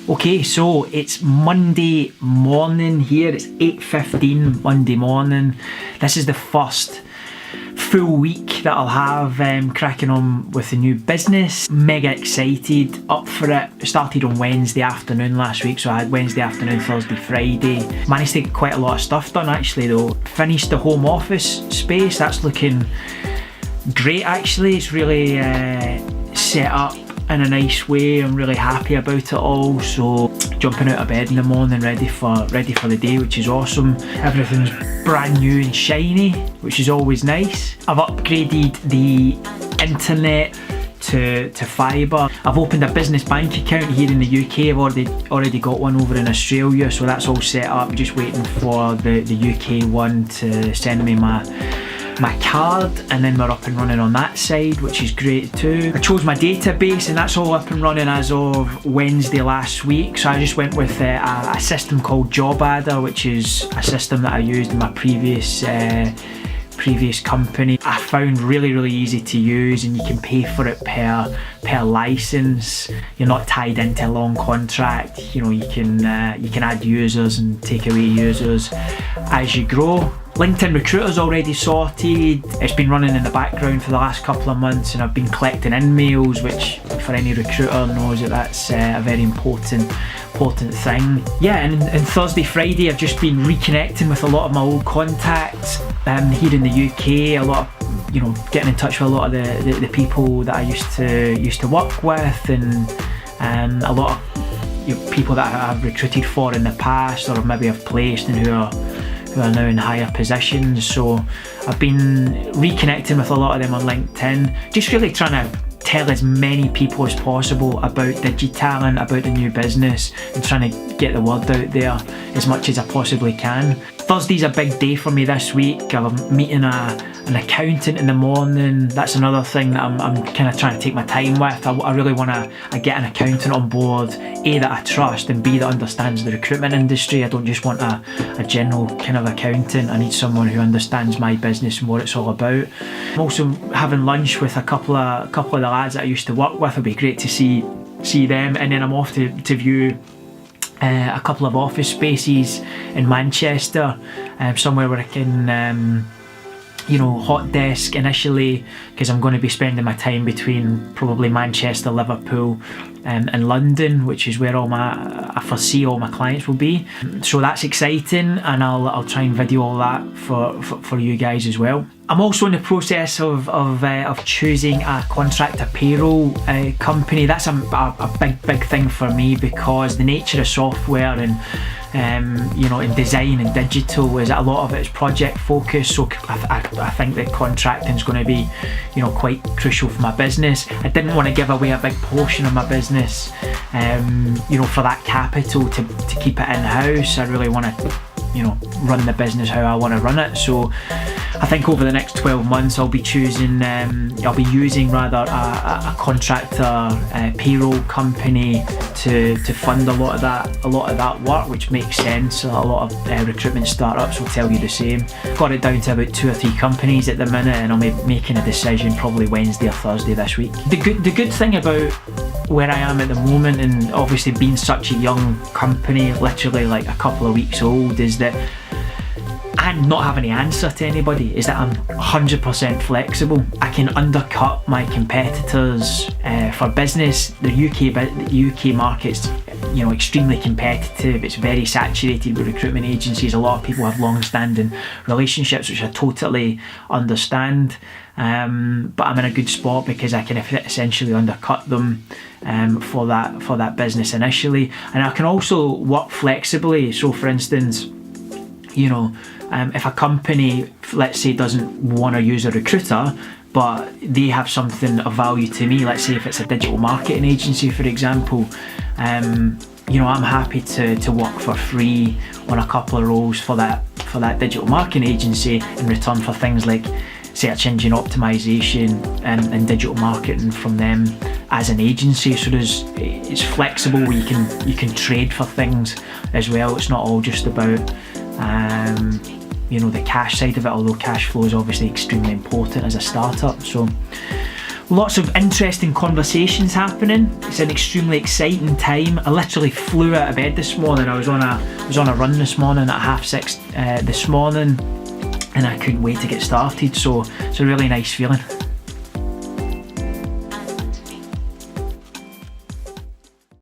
Okay, so it's Monday morning here. It's 8:15 Monday morning. This is the first full week that I'll have cracking on with the new business. Mega excited, up for it. Started on Wednesday afternoon last week, so I had Wednesday afternoon, Thursday, Friday. Managed to get quite a lot of stuff done actually though. Finished the home office space, that's looking great actually. It's really set up in a nice way. I'm really happy about it all. So jumping out of bed in the morning ready for the day, which is awesome. Everything's brand new and shiny, which is always nice. I've upgraded the internet to fibre. I've opened a business bank account here in the UK. I've already got one over in Australia, so that's all set up. Just waiting for the UK one to send me my card, and then we're up and running on that side, which is great too. I chose my database and that's all up and running as of Wednesday last week. So I just went with a system called JobAdder, which is a system that I used in my previous company. I found really easy to use, and you can pay for it per license. You're not tied into a long contract. You know, you can add users and take away users as you grow. LinkedIn Recruiter's already sorted. It's been running in the background for the last couple of months, and I've been collecting in-mails, which for any recruiter knows that that's a very important thing. Yeah, and Thursday, Friday, I've just been reconnecting with a lot of my old contacts here in the UK. A lot of, getting in touch with a lot of the people that I used to work with, and a lot of people that I've recruited for in the past, or maybe I've placed, and who are now in higher positions. So I've been reconnecting with a lot of them on LinkedIn, just really trying to tell as many people as possible about Digitalent, about the new business, and trying to get the word out there as much as I possibly can. Thursday's a big day for me this week. I'm meeting an accountant in the morning. That's another thing that I'm kind of trying to take my time with. I really want to get an accountant on board, A, that I trust, and B, that understands the recruitment industry. I don't just want a general kind of accountant. I need someone who understands my business and what it's all about. I'm also having lunch with a couple of the lads that I used to work with. It'll be great to see them, and then I'm off to view a couple of office spaces in Manchester, somewhere where I can hot desk initially, because I'm going to be spending my time between probably Manchester, Liverpool and London, which is where I foresee all my clients will be. So that's exciting, and I'll try and video all that for you guys as well. I'm also in the process of choosing a contractor payroll company. That's a big thing for me, because the nature of software and in design and digital is that a lot of it is project focused. So I think that contracting is going to be quite crucial for my business. I didn't want to give away a big portion of my business for that capital to keep it in-house. I really want to run the business how I want to run it. So I think over the next 12 months I'll be using a contractor payroll company to fund a lot of that work, which makes sense. A lot of recruitment startups will tell you the same. Got it down to about 2 or 3 companies at the minute, and I'll be making a decision probably Wednesday or Thursday this week. The good thing about where I am at the moment, and obviously being such a young company, literally like a couple of weeks old, is that and not having the answer to anybody, is that I'm 100% flexible. I can undercut my competitors for business. The UK market's extremely competitive. It's very saturated with recruitment agencies. A lot of people have long-standing relationships, which I totally understand. But I'm in a good spot because I can essentially undercut them for that business initially, and I can also work flexibly. So, for instance, if a company, let's say, doesn't want to use a recruiter, but they have something of value to me, let's say if it's a digital marketing agency, for example, I'm happy to work for free on a couple of roles for that digital marketing agency in return for things like search engine optimization and digital marketing from them as an agency. So it's flexible where you can trade for things as well. It's not all just about the cash side of it, although cash flow is obviously extremely important as a startup. So Lots of interesting conversations happening. It's an extremely exciting time. I literally flew out of bed this morning. I was on a run this morning at 6:30 this morning, and I couldn't wait to get started. So it's a really nice feeling.